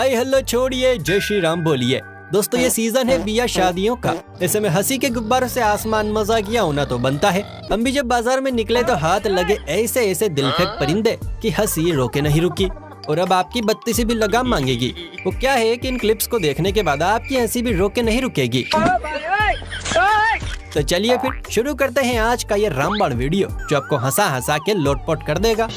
Hi hello छोड़िए, जय श्री राम बोलिए। दोस्तों ये सीजन है बिया शादियों का। ऐसे में हंसी के गुब्बारों से आसमान मजाकिया होना तो बनता है। हम भी जब बाजार में निकले तो हाथ लगे ऐसे ऐसे दिलफेक परिंदे कि हंसी रोके नहीं रुकी और अब आपकी बत्ती से भी लगाम मांगेगी। वो क्या है कि इन क्लिप्स को देखने के बाद आपकी हंसी भी रोके नहीं रुकेगी। तो चलिए फिर शुरू करते हैं आज का ये रामबाण वीडियो जो आपको हंसा हंसा के लोटपोट कर देगा।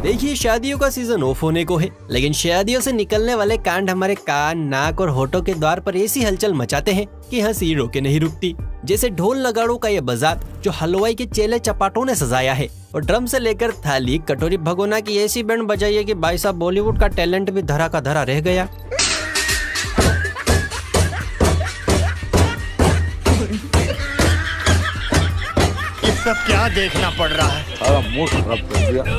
देखिए शादियों का सीजन ऑफ होने को है, लेकिन शादियों से निकलने वाले कांड हमारे कान, नाक और होठों के द्वार पर ऐसी हलचल मचाते हैं कि हंसी रोके नहीं रुकती। जैसे ढोल नगाड़ों का ये बाजार जो हलवाई के चेले चपाटों ने सजाया है और ड्रम से लेकर थाली, कटोरी, भगोना की ऐसी बैंड बजाई है कि भाई साहब बॉलीवुड का टैलेंट भी धरा का धरा रह गया। सब क्या देखना पड़ रहा है?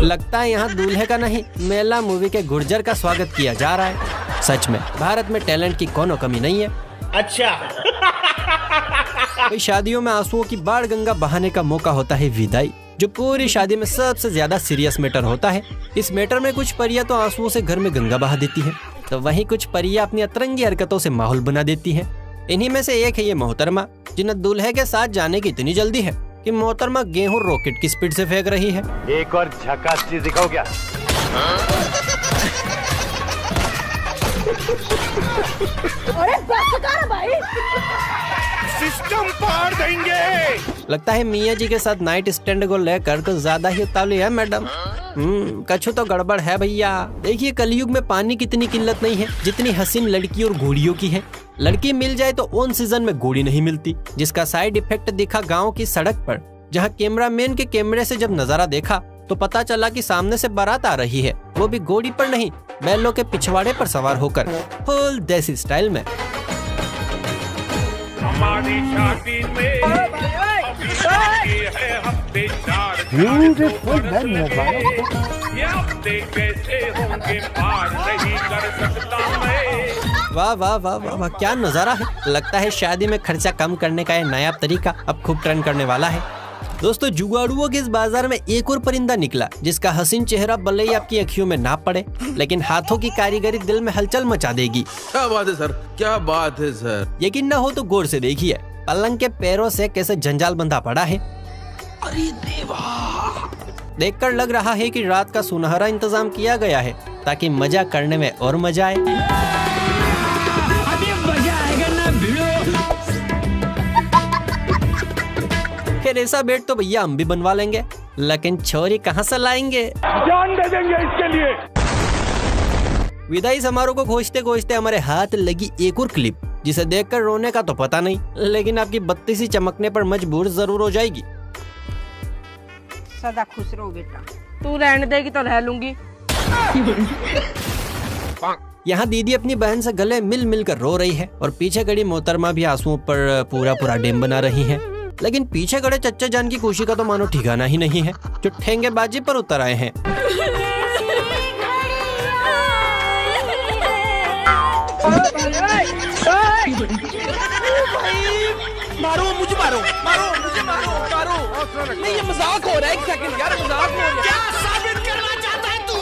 लगता है यहाँ दूल्हे का नहीं, मेला मूवी के गुर्जर का स्वागत किया जा रहा है। सच में भारत में टैलेंट की कोनो कमी नहीं है। अच्छा भाई शादियों में आंसुओं की बाढ़ गंगा बहाने का मौका होता है विदाई, जो पूरी शादी में सबसे ज्यादा सीरियस मैटर होता है। इस मैटर में कुछ परियां तो आंसुओं से घर में गंगा बहा देती है, तो वहीं कुछ परियां अपनी अतरंगी हरकतों से माहौल बना देती है। इन्हीं में से एक है ये मोहतरमा, जिन्हें दूल्हे के साथ जाने की इतनी जल्दी है कि मोहतरमा गेहूं रॉकेट की स्पीड से फेंक रही है। एक और झकास चीज दिखाओ क्या? अरे बस कर भाई, सिस्टम पार देंगे। लगता है मियाँ जी के साथ नाइट स्टैंड को लेकर कुछ ज्यादा ही उतावली है मैडम। कछु तो गड़बड़ है भैया। देखिए कलयुग में पानी की इतनी किल्लत नहीं है जितनी हसीन लड़की और घोड़ियों की है। लड़की मिल जाए तो ऑन सीजन में घोड़ी नहीं मिलती, जिसका साइड इफेक्ट दिखा गांव की सड़क पर, जहां कैमरामैन के कैमरे से जब नजारा देखा तो पता चला कि सामने से बारात आ रही है, वो भी घोड़ी पर नहीं, बैलों के पिछवाड़े पर सवार होकर, फुल देसी स्टाइल में। हमारी शादी में वाह वाह वाह वाह वाह, क्या नजारा है। लगता है शादी में खर्चा कम करने का ये नया तरीका अब खूब ट्रेंड करने वाला है। दोस्तों जुगाड़ुओं के इस बाजार में एक और परिंदा निकला जिसका हसीन चेहरा भले ही आपकी अखियों में ना पड़े, लेकिन हाथों की कारीगरी दिल में हलचल मचा देगी। क्या बात है सर, क्या बात है सर। यकीन न हो तो गौर से देखिए पलंग के पैरों से कैसे जंजाल बंधा पड़ा है। अरे देवा, देखकर लग रहा है कि रात का सुनहरा इंतजाम किया गया है ताकि मजा करने में और मजा आए। अभी मजा आएगा ना भिड़ो। फिर ऐसा बेड तो भैया हम भी बनवा लेंगे, लेकिन छोरी कहाँ से लाएंगे? जान दे देंगे इसके लिए। विदाई समारोह को खोजते खोजते हमारे हाथ लगी एक और क्लिप, जिसे देखकर रोने का तो पता नहीं, लेकिन आपकी बत्ती सी चमकने पर मजबूर जरूर हो जाएगी। सदा खुश रहो बेटा, तू रहने देगी तो रह लूंगी। यहाँ दीदी अपनी बहन से गले मिल मिल कर रो रही है और पीछे खड़ी मोहतरमा भी आंसुओं पर पूरा पूरा डेम बना रही है। लेकिन पीछे खड़े चच्चा जान की खुशी का तो मानो ठिकाना ही नहीं है, जो ठेंगेबाजी पर उतर आए हैं। मारो मुझे, मारो मारो मुझे, मारो मारो। नहीं ये मजाक हो रहा है, एक सेकंड यार, मजाक हो रहा है। क्या साबित करना चाहता है तू?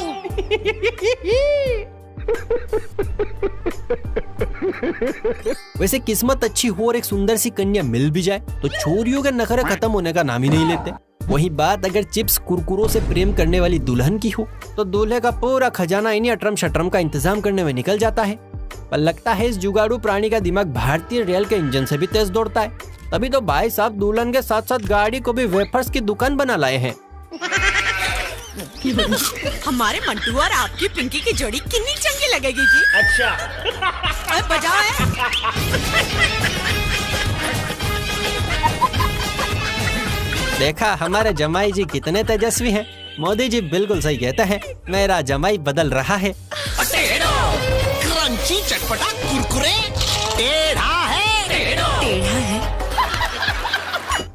वैसे किस्मत अच्छी हो और एक सुंदर सी कन्या मिल भी जाए तो छोरियों के नखरे खत्म होने का नाम ही नहीं लेते। वही बात अगर चिप्स कुरकुरों से प्रेम करने वाली दुल्हन की हो तो दूल्हे का पूरा खजाना इन्हीं अटरम शटरम का इंतजाम करने में निकल जाता है। पर लगता है इस जुगाड़ू प्राणी का दिमाग भारतीय रेल के इंजन से भी तेज दौड़ता है, तभी तो भाई साहब दुल्हन के साथ साथ गाड़ी को भी वेफर्स की दुकान बना लाए हैं। हमारे मंटू और आपकी पिंकी की जोड़ी कितनी चंगी लगेगी जी। अच्छा बजाओ है। देखा हमारे जमाई जी कितने तेजस्वी हैं। मोदी जी बिल्कुल सही कहते हैं, मेरा जमाई बदल रहा है। क्रंची चटपटा कुरकुरे टेढ़ा है।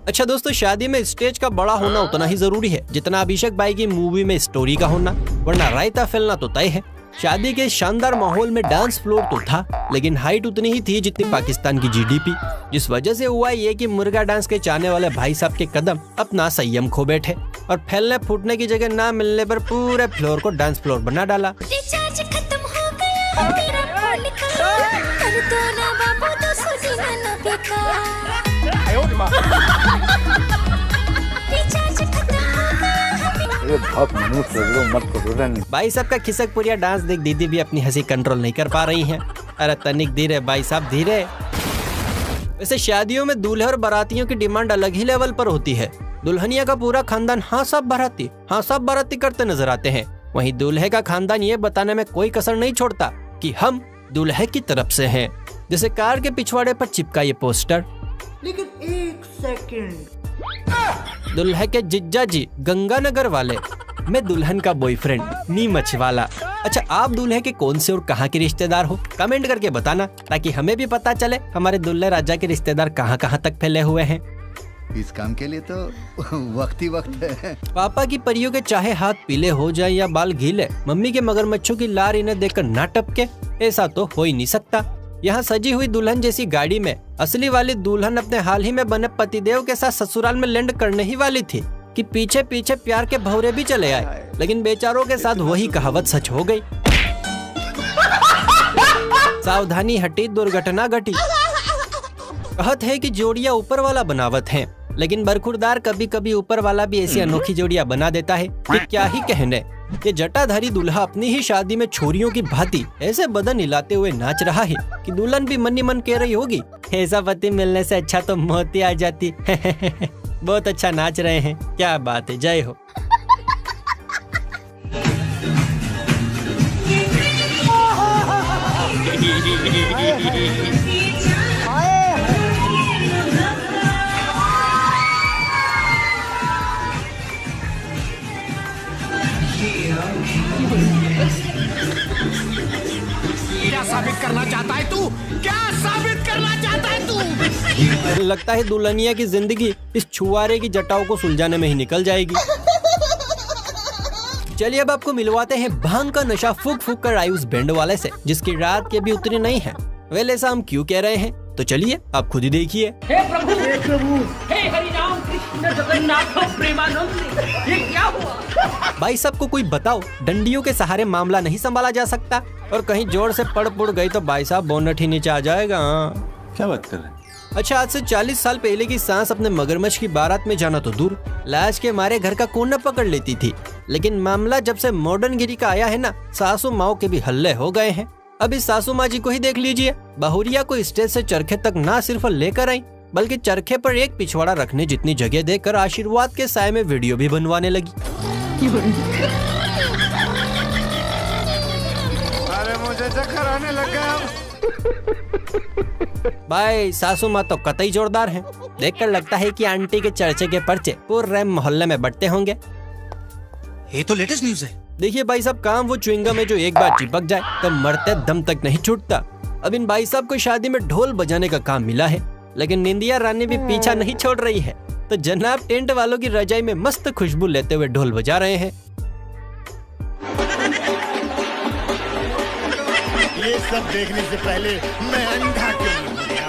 अच्छा दोस्तों, शादी में स्टेज का बड़ा होना उतना ही जरूरी है जितना अभिषेक भाई की मूवी में स्टोरी का होना, वरना रायता फैलना तो तय है। शादी के शानदार माहौल में डांस फ्लोर तो था, लेकिन हाइट उतनी ही थी जितनी पाकिस्तान की जीडीपी, जिस वजह से हुआ ये कि मुर्गा डांस के चाहने वाले भाई साहब के कदम अपना संयम खो बैठे। और फैलने फूटने की जगह ना मिलने पर पूरे फ्लोर को डांस फ्लोर बना डाला। रिचार्ज खत्म हो गया मेरा फोन का, कर दो ना बाबू 200 GB का। रिचार्ज खत्म हो गया। बहुत मनुष्य मत करो। भाई साहब का खिसक पुरिया डांस देख दीदी भी अपनी हंसी कंट्रोल नहीं कर पा रही हैं। अरे तनिक धीरे भाई साहब धीरे। वैसे शादियों में दूल्हे और बारातियों की डिमांड अलग ही लेवल पर होती है। दुल्हनिया का पूरा खानदान हाँ सब बाराती करते नजर आते हैं। वहीं दूल्हे का खानदान ये बताने में कोई कसर नहीं छोड़ता कि हम दूल्हे की तरफ से हैं। जैसे कार के पिछवाड़े पर चिपका ये पोस्टर, लेकिन एक सेकंड, दुल्हे के जिज्जा जी गंगानगर वाले, मैं दुल्हन का बॉयफ्रेंड नीमच वाला। अच्छा, आप दूल्हे के कौन से और कहाँ के रिश्तेदार हो? कमेंट करके बताना ताकि हमें भी पता चले हमारे दुल्हे राजा के रिश्तेदार कहाँ कहाँ तक फैले हुए हैं। इस काम के लिए तो वक्त ही वक्त है। पापा की परियों के चाहे हाथ पीले हो जाएं या बाल गीले, मम्मी के मगरमच्छों की लार इन्हें देखकर ना टपके, ऐसा तो हो ही नहीं सकता। यहाँ सजी हुई दुल्हन जैसी गाड़ी में असली वाली दुल्हन अपने हाल ही में बने पतिदेव के साथ ससुराल में लैंड करने ही वाली थी कि पीछे पीछे प्यार के भौरे भी चले आए, लेकिन बेचारों के साथ वही कहावत सच हो गई। सावधानी हटी दुर्घटना घटी। कहत है कि जोड़ियां ऊपर वाला बनावत हैं, लेकिन बरखुरदार कभी कभी ऊपर वाला भी ऐसी अनोखी जोड़ियां बना देता है कि क्या ही कहने। ये जटाधारी दूल्हा अपनी ही शादी में छोरियों की भांति ऐसे बदन हिलाते हुए नाच रहा है कि दुल्हन भी मन ही मन कह रही होगी, ऐसा पति मिलने से अच्छा तो मौत ही आ जाती। बहुत अच्छा नाच रहे हैं, क्या बात है, जय हो। क्या साबित करना चाहता है तू? क्या साबित करना चाहता है तू? लगता है दुल्हनिया की जिंदगी इस छुआरे की जटाओं को सुलझाने में ही निकल जाएगी। चलिए अब आपको मिलवाते हैं भांग का नशा फूक फूक कर आयुष बैंड वाले से, जिसकी रात के भी उतरी नहीं है। वेल ऐसा हम क्यों कह रहे हैं तो चलिए आप खुद ही देखिए। हे प्रभु, हे हरि राम कृष्ण जगन्नाथ प्रेमानंद, ये क्या हुआ? भाई सबको कोई बताओ, डंडियों के सहारे मामला नहीं संभाला जा सकता, और कहीं जोर से पड़ पुड़ गई तो भाई साहब बोनट ही नीचे आ जाएगा। क्या बात कर रहे हैं? अच्छा, आज से 40 साल पहले की सांस अपने मगरमच्छ की बारात में जाना तो दूर, लाज के मारे घर का कोना पकड़ लेती थी। लेकिन मामला जब से मॉडर्न गिरी का आया है ना, सासू माओ के भी हल्ले हो गए हैं। अब इस सासू माँ जी को ही देख लीजिए, बहुरिया को स्टेज से चरखे तक ना सिर्फ लेकर आई, बल्कि चरखे पर एक पिछवाड़ा रखने जितनी जगह देकर आशीर्वाद के साए में वीडियो भी बनवाने लगी। अरे मुझे चक्कर आने लग गया। भाई सासू माँ तो कतई जोरदार हैं। देखकर लगता है कि आंटी के चर्चे के पर्चे पूरे मोहल्ले में बटते होंगे। ये तो लेटेस्ट न्यूज़ है। देखिए भाई साहब, काम वो च्युइंगम है जो एक बार चिपक जाए तो मरते दम तक नहीं छूटता। अब इन भाई साहब को शादी में ढोल बजाने का काम मिला है, लेकिन निंदिया रानी भी पीछा नहीं छोड़ रही है। तो जनाब टेंट वालों की रजाई में मस्त खुशबू लेते हुए ढोल बजा रहे हैं। ये सब देखने से पहले मैं अंधा क्यों हो गया?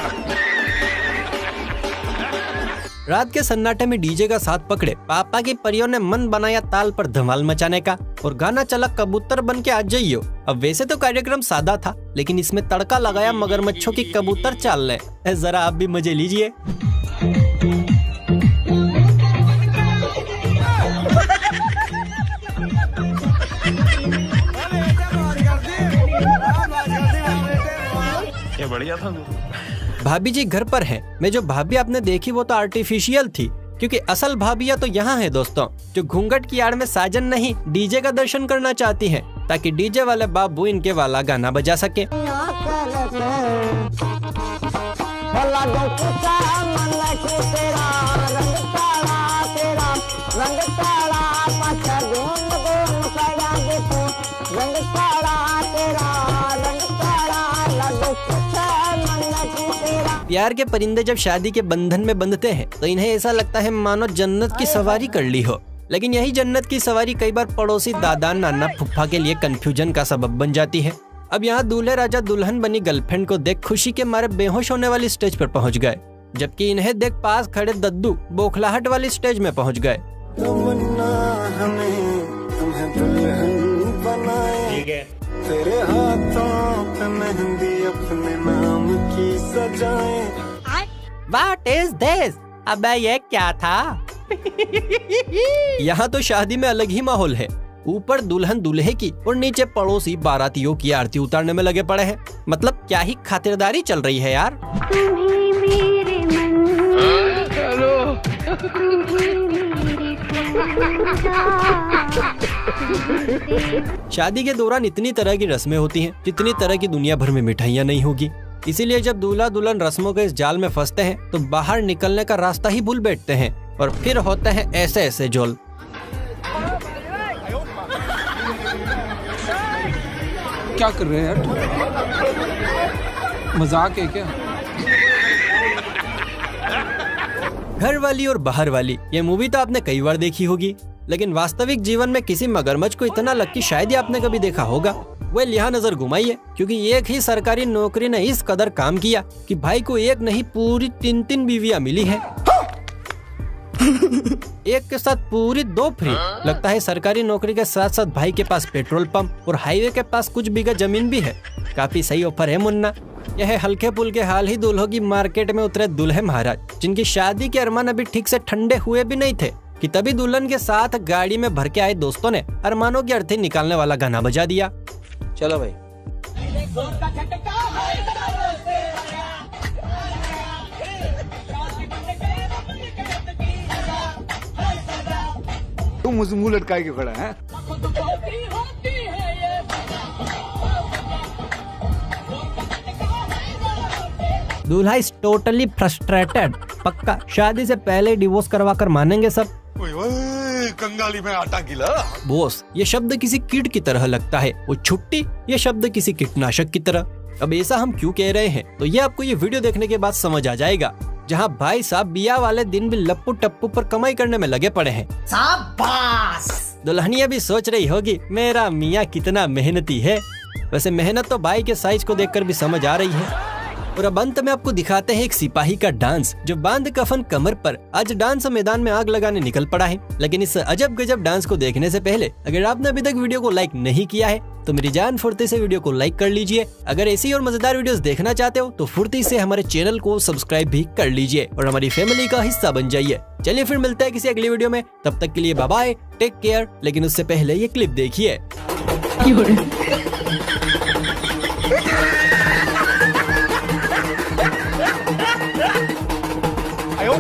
रात के सन्नाटे में डीजे का साथ पकड़े पापा की परियों ने मन बनाया ताल पर धमाल मचाने का, और गाना चला कबूतर बन के आ जाइयो। अब वैसे तो कार्यक्रम सादा था, लेकिन इसमें तड़का लगाया मगरमच्छों की कबूतर चाल ने। जरा आप भी मजे लीजिए। ये बढ़िया था। भाभी जी घर पर हैं। मैं जो भाभी आपने देखी वो तो आर्टिफिशियल थी, क्योंकि असल भाभियाँ तो यहाँ है दोस्तों, जो घूंघट की आड़ में साजन नहीं डीजे का दर्शन करना चाहती हैं, ताकि डीजे वाले बाबू इनके वाला गाना बजा सके। प्यार के परिंदे जब शादी के बंधन में बंधते हैं तो इन्हें ऐसा लगता है मानो जन्नत की सवारी कर ली हो, लेकिन यही जन्नत की सवारी कई बार पड़ोसी दादा नाना फुफ्फा के लिए कंफ्यूजन का सबब बन जाती है। अब यहाँ दूल्हे राजा दुल्हन बनी गर्लफ्रेंड को देख खुशी के मारे बेहोश होने वाली स्टेज पर पहुँच गए, जबकि इन्हें देख पास खड़े दद्दू बौखलाहट वाली स्टेज में पहुँच गए। हमें तुम्हें दुल्हन बनाए, ठीक है, तेरे हाथों पे मेहंदी अपने नाम की सजाए। What is this? अबे ये क्या था? यहाँ तो शादी में अलग ही माहौल है। ऊपर दुल्हन दूल्हे की और नीचे पड़ोसी बारातियों की आरती उतारने में लगे पड़े हैं। मतलब क्या ही खातिरदारी चल रही है यार। शादी के दौरान इतनी तरह की रस्में होती हैं, जितनी तरह की दुनिया भर में मिठाइयाँ नहीं होगी। इसीलिए जब दूल्हा दुल्हन रस्मों के इस जाल में फंसते हैं तो बाहर निकलने का रास्ता ही भूल बैठते हैं और फिर होते हैं ऐसे ऐसे झोल। क्या कर रहे हैं यार? मजाक है क्या? घर वाली और बाहर वाली ये मूवी तो आपने कई बार देखी होगी, लेकिन वास्तविक जीवन में किसी मगरमच्छ को इतना लकी शायद ही आपने कभी देखा होगा। वह यहाँ नजर घुमाइए, क्योंकि एक ही सरकारी नौकरी ने इस कदर काम किया कि भाई को एक नहीं पूरी 3 बीवियां मिली है। एक के साथ पूरी 2 फ्री। लगता है सरकारी नौकरी के साथ साथ भाई के पास पेट्रोल पंप और हाईवे के पास कुछ बीघा जमीन भी है। काफी सही ऑफर है मुन्ना। यह हल्के पुल्के हाल ही दूल्हों की मार्केट में उतरे दूल्हे महाराज, जिनकी शादी के अरमान अभी ठीक से ठंडे हुए भी नहीं थे कि तभी दुल्हन के साथ गाड़ी में भर के आए दोस्तों ने अरमानों की अर्थी निकालने वाला गाना बजा दिया। चलो भाई। तुम मुझे मुंह लटकाए क्यों खड़ा है? दूल्हा इज टोटली फ्रस्ट्रेटेड। पक्का शादी से पहले डिवोर्स करवा कर मानेंगे सब। कंगाली में आटा गिला। बॉस ये शब्द किसी कीट की तरह लगता है, वो छुट्टी ये शब्द किसी कीटनाशक की तरह। अब ऐसा हम क्यों कह रहे हैं तो ये आपको ये वीडियो देखने के बाद समझ आ जाएगा, जहाँ भाई साहब बिया वाले दिन भी लप्पू टप्पू पर कमाई करने में लगे पड़े हैं। शाबाश। दुल्हनिया भी सोच रही होगी मेरा मियाँ कितना मेहनती है। वैसे मेहनत तो भाई के साइज को देखकर भी समझ आ रही है। और अब अंत में आपको दिखाते हैं एक सिपाही का डांस, जो बांध कफन कमर पर आज डांस मैदान में आग लगाने निकल पड़ा है। लेकिन इस अजब गजब डांस को देखने से पहले अगर आपने अभी तक वीडियो को लाइक नहीं किया है तो मेरी जान फुर्ती से वीडियो को लाइक कर लीजिए। अगर ऐसी और मजेदार वीडियोस देखना चाहते हो तो फुर्ती से हमारे चैनल को सब्सक्राइब भी कर लीजिए और हमारी फैमिली का हिस्सा बन जाइए। चलिए फिर मिलते हैं किसी अगली वीडियो में, तब तक के लिए बाय बाय, टेक केयर। लेकिन उससे पहले ये क्लिप देखिए। आयो